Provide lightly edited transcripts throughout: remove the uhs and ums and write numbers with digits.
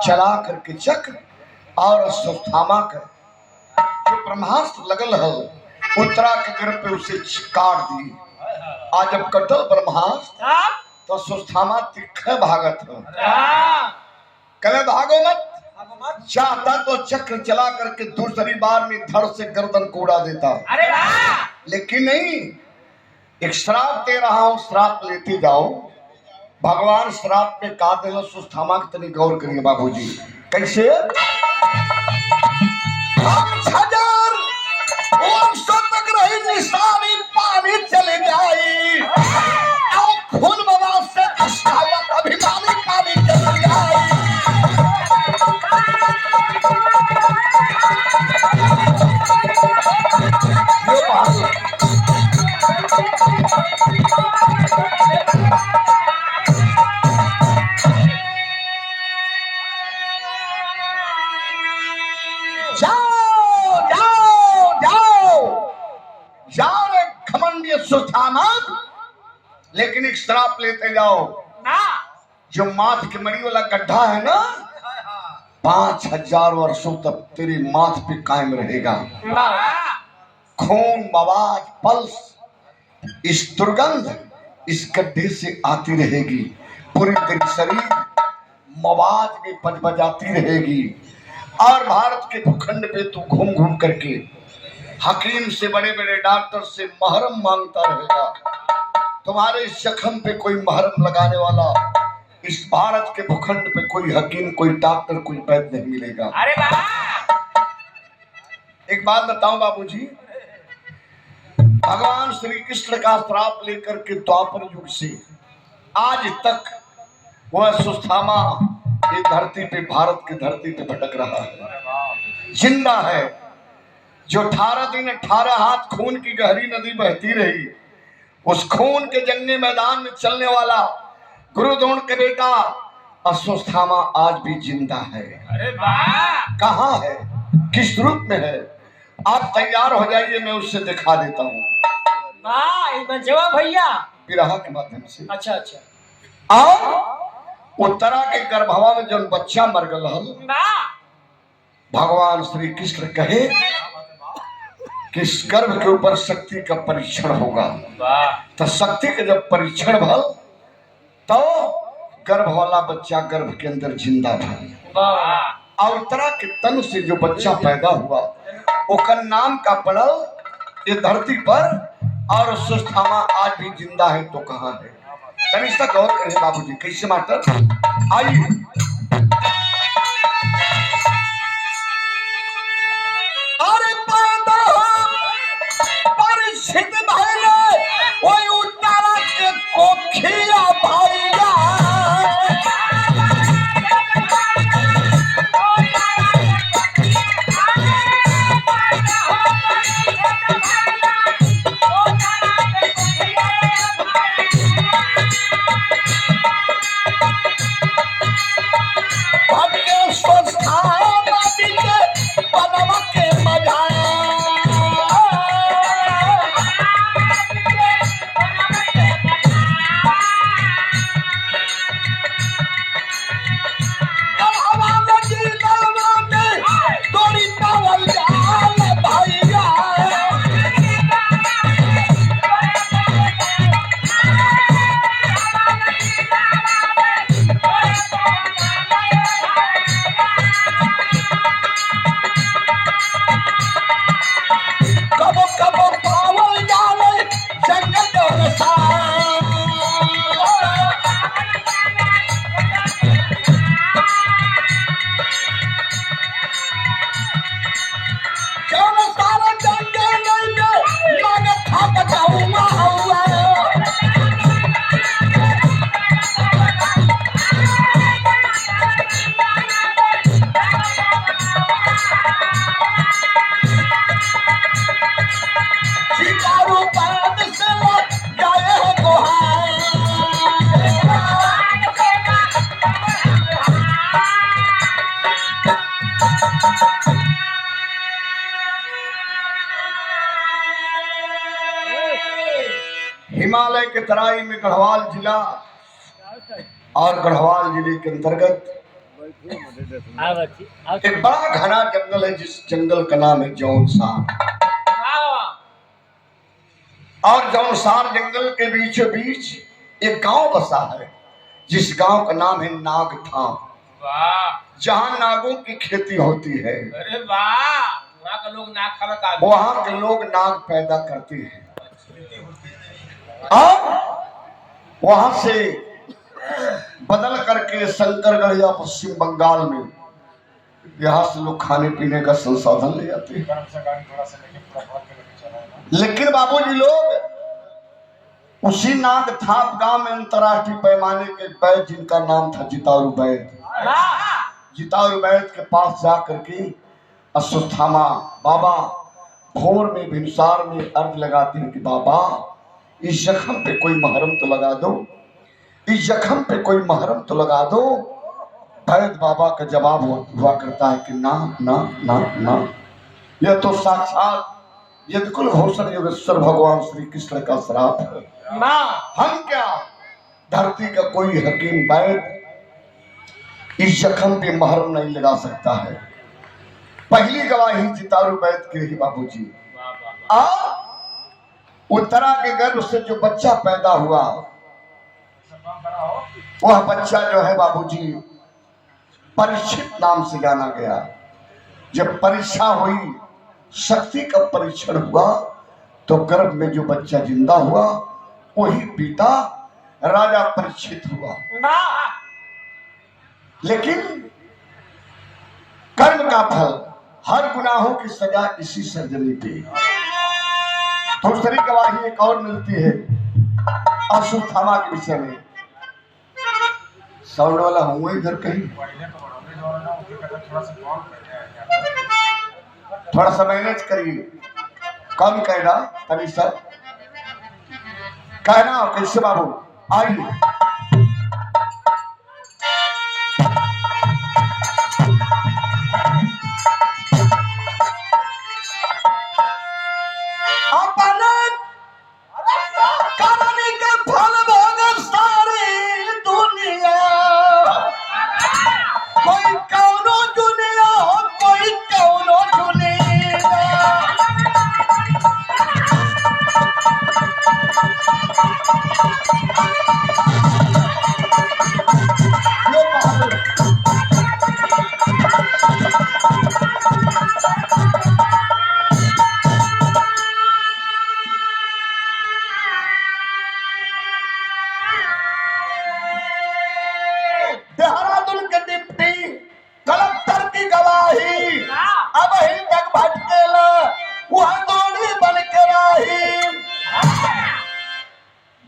चला करके चक्र और अश्वत्थामा कर जो ब्रह्मास्त्र लगल है उत्तरा के गर्भ पे उसे काट दी। आज जब कटल ब्रह्मास्त्र तो अश्वत्थामा तीखे भागत है। कहे भागो मत, चाहता तो चक्र चला करके दूसरी बार में धड़ से गर्दन को उड़ा देता, लेकिन नहीं। एक श्राप दे रहा हूं, श्राप लेते जाओ। भगवान श्राप में का देना अश्वत्थामा की तनी गौर करिए बाबूजी। कैसे 5,000 वर्षों तक रही निशानी पानी चले जाई, खून बवा से अष्टावत अभिमानी पानी चले जाई। लेकिन एक श्राप लेते जाओ ना। जो माथ के मरी वाला गड्ढा है ना 5,000 वर्षों तक तेरी माथ पे कायम रहेगा। खून बवाज पल्स इस दुर्गंध इस गड्ढे से आती रहेगी, पूरी तेरी शरीर मवाज में बजबजाती रहेगी। और भारत के भूखंड पे तू घूम घूम करके हकीम से बड़े बड़े डॉक्टर से महरम मांगता रहेगा। तुम्हारे इस जख्म पे कोई महरम लगाने वाला इस भारत के भूखंड पे कोई हकीम, कोई डॉक्टर, कोई वैद्य नहीं मिलेगा। अरे एक बात बताऊं बाबूजी, भगवान श्री कृष्ण का श्राप लेकर के द्वापर युग से आज तक वह अश्वत्थामा इस धरती पे, भारत की धरती पे भटक रहा है, जिंदा है। जो 18 दिन 18 हाथ खून की गहरी नदी बहती रही, उस खून के जंगे मैदान में चलने वाला गुरुद्रोण के बेटा अश्वत्थामा आज भी जिंदा है। अरे वाह! कहाँ है, किस रूप में है? आप तैयार हो जाइए, मैं उससे दिखा देता हूँ भैया विरह के माध्यम से। अच्छा अच्छा। और उत्तरा के गर्भवा में जो बच्चा मर गल, भगवान श्री कृष्ण कहे कि इस गर्भ के ऊपर शक्ति का परीक्षण होगा। तो शक्ति का जब परीक्षण भल तो गर्भ वाला बच्चा गर्भ के अंदर जिंदा भल। और उत्तरा के तन से जो बच्चा पैदा हुआ ओकर नाम का पड़ल ये धरती पर। और अश्वत्थामा आज भी जिंदा है तो कहाँ है? तनिक सा गौर करें बाबूजी। कैसे मास्टर? आइए हिमालय के तराई में गढ़वाल जिला और गढ़वाल जिले के अंतर्गत एक बड़ा घना जंगल है, जिस जंगल का नाम है जौनसार। और जौनसार जंगल के बीचों बीच एक गांव बसा है, जिस गांव का नाम है नागठाम, जहां नागों की खेती होती है। अरे वाह, वहाँ का लोग नाग खाना, वहां के लोग नाग पैदा करते हैं। और वहां से बदल करके शंकरगढ़ या पश्चिम बंगाल में यहाँ से लोग खाने पीने का संसाधन ले जाते हैं। लेकिन बाबूजी लोग उसी नागठाम गांव में अंतरराष्ट्रीय पैमाने के वैद्य, जिनका नाम था जितारू वैद्य, जितारू वैद्य के पास जाकर के अश्वत्थामा बाबा भोर में भिनसार में अर्ज लगाते हैं कि बाबा इस जख्म पे कोई महरम तो लगा दो, इस जख्म पे कोई महरम तो लगा दो। वैद्य बाबा का जवाब हुआ करता है कि ना ना ना ना, यह तो साक्षात यदकुल भूषण योगेश्वर भगवान श्री कृष्ण का श्राप है। हम क्या, धरती का कोई हकीम वैद्य इस जख्म पे महरम नहीं लगा सकता है। पहली गवाही जितारू वैद्य की रही बाबूजी। उत्तरा के गर्भ से जो बच्चा पैदा हुआ, वह बच्चा जो है बाबूजी परीक्षित नाम से जाना गया। जब परीक्षा हुई, शक्ति का परीक्षण हुआ, तो गर्भ में जो बच्चा जिंदा हुआ वही पिता राजा परीक्षित हुआ। लेकिन कर्म का फल, हर गुनाहों की सजा इसी सर्जनी पे। दूसरी गवाही एक और मिलती है अश्वत्थामा के विषय में। साउंड वाला हूँ इधर कहीं, थोड़ा सा मैनेज करिए, कम कहना तभी सब कहना कैसे बाबू। आइए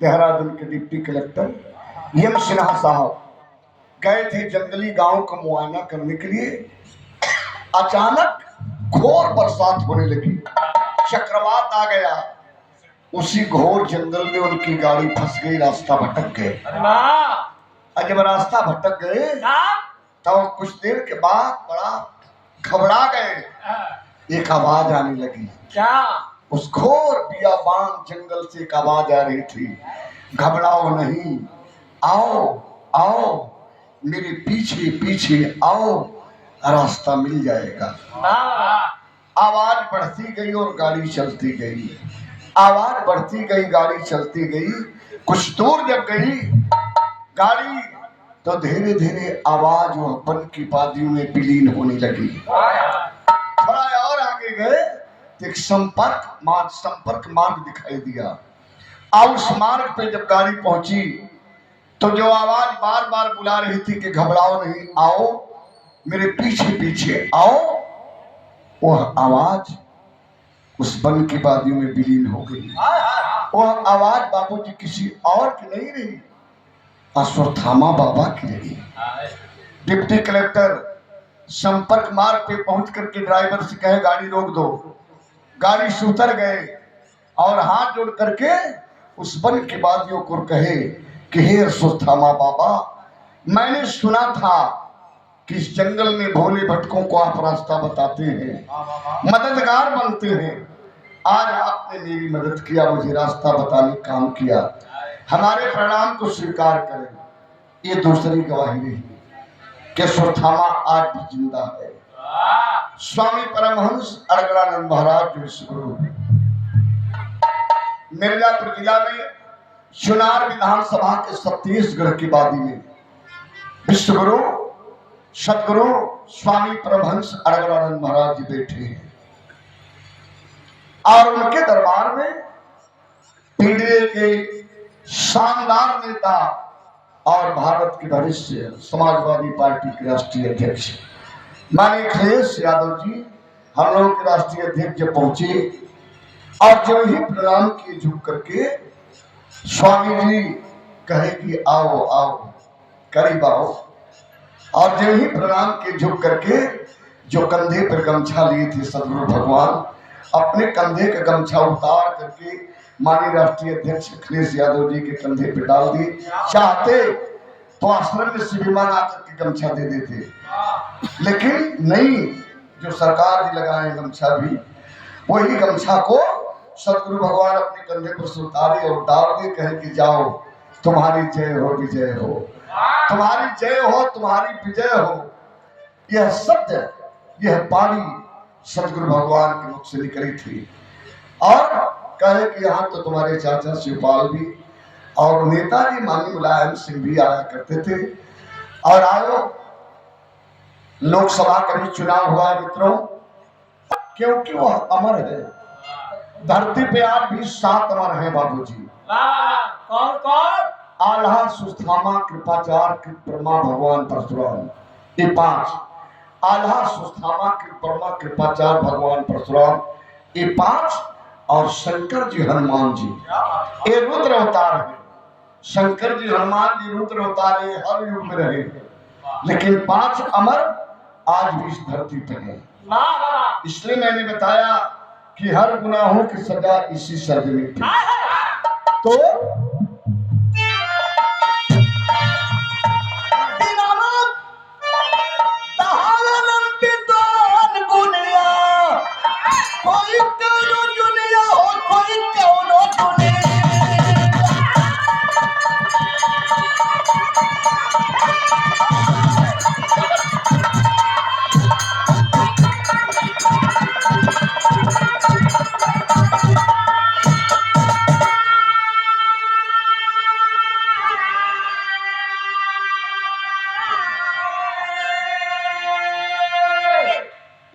देहरादून के डिप्टी कलेक्टर यम सिन्हा साहब गए थे जंगली गांव का मुआयना करने के लिए। अचानक घोर बरसात होने लगी, चक्रवात आ गया। उसी घोर जंगल में उनकी गाड़ी फंस गई, रास्ता भटक गए। जब रास्ता भटक गए तो कुछ देर के बाद बड़ा घबरा गए। एक आवाज आने लगी। क्या? उस घोर बियाबान जंगल से एक आवाज आ रही थी, घबराओ नहीं, आओ आओ मेरे पीछे पीछे आओ, रास्ता मिल जाएगा। आवाज बढ़ती गई और गाड़ी चलती गई, आवाज बढ़ती गई, गाड़ी चलती गई। कुछ दूर जब गई गाड़ी तो धीरे धीरे आवाज वह वन की वादियों में विलीन होने लगी। थोड़ा और आगे गए तो एक संपर्क मार्ग दिखाई दिया। और उस मार्ग पे जब गाड़ी पहुंची तो जो आवाज बार बार बुला रही थी कि घबराओ नहीं, आओ मेरे पीछे पीछे आओ, वह आवाज उस वन की वादियों में विलीन हो गई। वह आवाज बाबूजी किसी और की नहीं रही, अश्वत्थामा बाबा की रही। डिप्टी कलेक्टर संपर्क मार्ग पे पहुंच करके ड्राइवर से कहे गाड़ी रोक दो। गाड़ी से उतर गए और हाथ जोड़ करके उस वन की वादियों को कहे कि हे अश्वत्थामा बाबा, मैंने सुना था कि इस जंगल में भोले भटकों को आप रास्ता बताते हैं, मददगार बनते हैं। आज आपने मेरी मदद किया, मुझे रास्ता बताने काम किया, हमारे प्रणाम को स्वीकार करें। ये दूसरी गवाही रही। कि अश्वत्थामा आज भी जिंदा है। स्वामी परमहंस अड़गड़ानंद महाराज जो विश्वगुरु मिर्जापुर जिला में चुनार विधानसभा के छत्तीसगढ़ की वादी में विश्वगुरु सदगुरु स्वामी परमहंस अड़गड़ानंद महाराज जी बैठे हैं और उनके दरबार में पीढ़ी के शानदार नेता और भारत के वरिष्ठ समाजवादी पार्टी के राष्ट्रीय अध्यक्ष माननीय अखिलेश यादव जी हम लोग के राष्ट्रीय अध्यक्ष जब पहुंचे और जो ही प्रणाम किए झुक करके स्वामी जी कहे कि आओ आओ करीब आओ और जो ही प्रणाम किए झुक करके जो कंधे पर गमछा लिए थे सदगुरु भगवान अपने कंधे का गमछा उतार करके माननीय राष्ट्रीय अध्यक्ष अखिलेश यादव जी के कंधे पे डाल दिए। चाहते तो आश्रम में शिविमान आकर के गमछा दे देते, लेकिन नहीं, जो सरकार जी लगाए गमछा भी वही गमछा को सदगुरु भगवान अपने कंधे पर से उतारे और डाल दे, कहे कि जाओ तुम्हारी जय हो विजय हो, तुम्हारी जय हो तुम्हारी विजय हो। यह सत्य, यह पानी सदगुरु भगवान के मुख से निकली थी और कहे कि यहाँ तो तुम्हारे चाचा शिवपाल भी और नेताजी माननीय मुलायम सिंह भी आया करते थे। और आयो लोकसभा का भी चुनाव हुआ है मित्रों, क्योंकि वह अमर है। धरती पे आज भी 7 अमर हैं बाबूजी। कौन कौन? आल्हा सुस्थामा कृपाचार्य कृपरमा भगवान परशुराम, ये 5। आल्हा सुस्थामा कृपरमा कृपाचार्य भगवान परशुराम, ये 5। और शंकर जी हनुमान जी ये रुद्र अवतार है। शंकर जी हनुमान जी रुद्र अवतार है, हर युग में रहे, लेकिन 5 अमर आज भी इस धरती पर है। इसलिए मैंने बताया कि हर गुनाहों की सजा इसी सर्द में थी। तो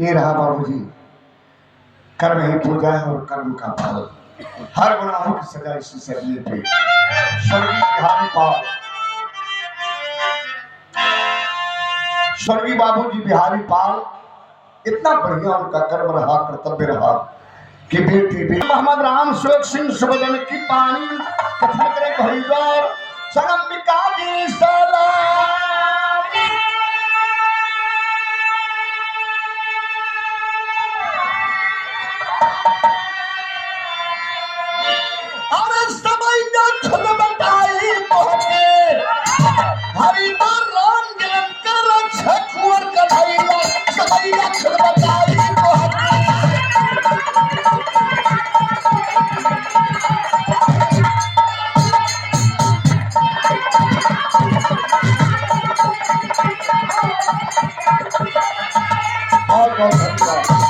ये रहा बाबूजी, कर्म ही पूजा है और कर्म का फल। हर गुनाहों की सजा इसी शरीर पे। स्वर्गीय बिहारी पाल, स्वर्गीय बाबूजी बिहारी पाल, इतना बढ़िया उनका कर्म रहा, कर्तव्य रहा कि बेटी मोहम्मद राम सुख सिंह सुबदन की पानी कथन करे हरिद्वार संगमिका जी सलाम। बहुत बहुत धन्यवाद।